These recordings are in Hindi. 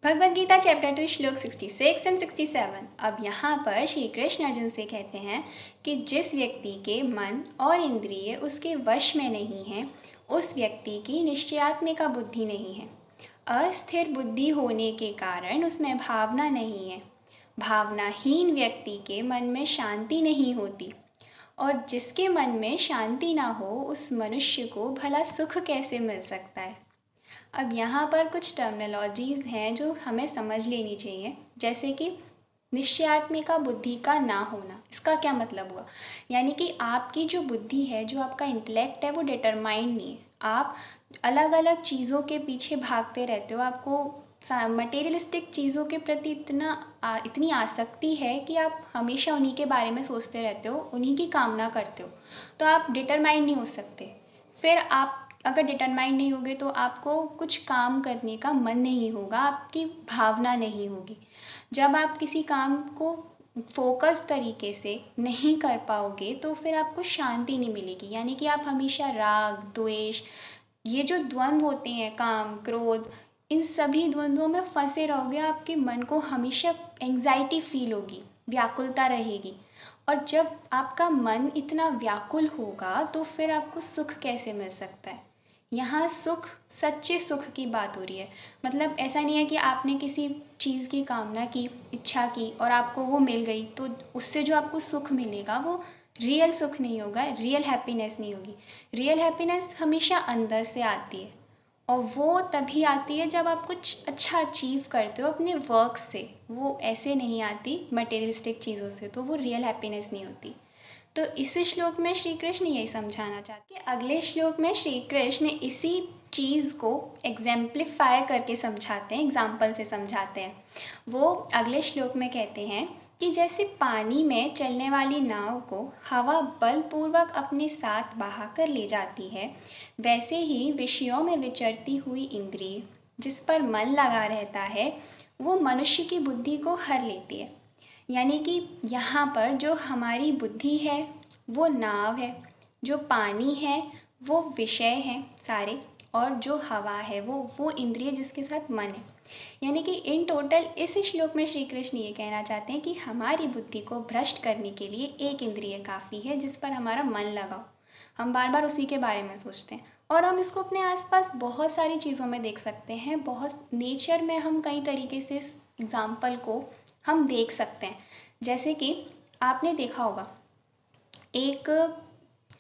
भगवद गीता चैप्टर 2 श्लोक 66 एंड 67। अब यहाँ पर श्री कृष्ण अर्जुन से कहते हैं कि जिस व्यक्ति के मन और इंद्रिय उसके वश में नहीं हैं, उस व्यक्ति की निश्चयात्मिका बुद्धि नहीं है। अस्थिर बुद्धि होने के कारण उसमें भावना नहीं है। भावनाहीन व्यक्ति के मन में शांति नहीं होती, और जिसके मन में शांति ना हो उस मनुष्य को भला सुख कैसे मिल सकता है। अब यहाँ पर कुछ टर्मिनोलॉजीज़ हैं जो हमें समझ लेनी चाहिए, जैसे कि निश्चयात्मिका बुद्धि का ना होना। इसका क्या मतलब हुआ? यानी कि आपकी जो बुद्धि है, जो आपका इंटेलेक्ट है, वो डिटरमाइंड नहीं है। आप अलग अलग चीज़ों के पीछे भागते रहते हो। आपको मटेरियलिस्टिक चीज़ों के प्रति इतनी आसक्ति है कि आप हमेशा उन्हीं के बारे में सोचते रहते हो, उन्हीं की कामना करते हो। तो आप डिटरमाइंड नहीं हो सकते। फिर आप अगर डिटरमाइंड नहीं होगे तो आपको कुछ काम करने का मन नहीं होगा, आपकी भावना नहीं होगी। जब आप किसी काम को फोकस तरीके से नहीं कर पाओगे तो फिर आपको शांति नहीं मिलेगी। यानी कि आप हमेशा राग, द्वेष, ये जो द्वंद्व होते हैं, काम, क्रोध, इन सभी द्वंद्वों में फंसे रहोगे। आपके मन को हमेशा एंग्जाइटी फील होगी, व्याकुलता रहेगी। और जब आपका मन इतना व्याकुल होगा तो फिर आपको सुख कैसे मिल सकता है? यहाँ सुख, सच्चे सुख की बात हो रही है। मतलब ऐसा नहीं है कि आपने किसी चीज़ की कामना की, इच्छा की और आपको वो मिल गई तो उससे जो आपको सुख मिलेगा वो रियल सुख नहीं होगा, रियल हैप्पीनेस नहीं होगी। रियल हैप्पीनेस हमेशा अंदर से आती है, और वो तभी आती है जब आप कुछ अच्छा अचीव करते हो अपने वर्क से। वो ऐसे नहीं आती मटेरियलिस्टिक चीज़ों से, तो वो रियल हैप्पीनेस नहीं होती। तो इस श्लोक में श्री कृष्ण यही समझाना चाहते हैं। अगले श्लोक में श्री कृष्ण इसी चीज़ को एग्जाम्प्लीफाई करके समझाते हैं, एग्जाम्पल से समझाते हैं। वो अगले श्लोक में कहते हैं कि जैसे पानी में चलने वाली नाव को हवा बलपूर्वक अपने साथ बहा कर ले जाती है, वैसे ही विषयों में विचरती हुई इंद्रिय जिस पर मन लगा रहता है वो मनुष्य की बुद्धि को हर लेती है। यानी कि यहाँ पर जो हमारी बुद्धि है वो नाव है, जो पानी है वो विषय हैं सारे, और जो हवा है वो इंद्रिय जिसके साथ मन है। यानी कि इन टोटल इस श्लोक में श्री कृष्ण ये कहना चाहते हैं कि हमारी बुद्धि को भ्रष्ट करने के लिए एक इंद्रिय काफ़ी है जिस पर हमारा मन लगा हो। हम बार बार उसी के बारे में सोचते हैं, और हम इसको अपने आसपास बहुत सारी चीज़ों में देख सकते हैं। बहुत नेचर में हम कई तरीके से इस एग्ज़ाम्पल को हम देख सकते हैं। जैसे कि आपने देखा होगा, एक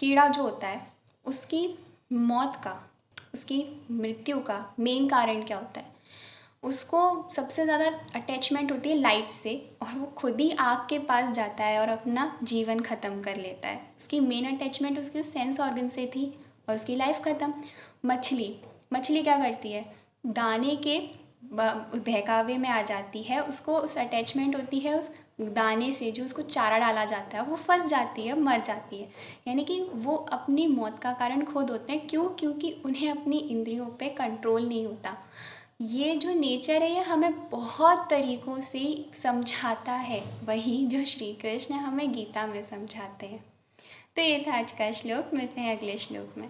कीड़ा जो होता है उसकी मौत का, उसकी मृत्यु का मेन कारण क्या होता है? उसको सबसे ज़्यादा अटैचमेंट होती है लाइट से, और वो खुद ही आग के पास जाता है और अपना जीवन ख़त्म कर लेता है। उसकी मेन अटैचमेंट उसके सेंस ऑर्गन से थी और उसकी लाइफ ख़त्म। मछली मछली क्या करती है? दाने के बहकावे में आ जाती है, उसको उस अटैचमेंट होती है उस दाने से, जो उसको चारा डाला जाता है, वो फंस जाती है, मर जाती है। यानी कि वो अपनी मौत का कारण खुद होते हैं। क्यों? क्योंकि उन्हें अपनी इंद्रियों पे कंट्रोल नहीं होता। ये जो नेचर है ये हमें बहुत तरीक़ों से समझाता है, वही जो श्री कृष्ण हमें गीता में समझाते हैं। तो ये था आज का श्लोक। मिलते हैं अगले श्लोक में।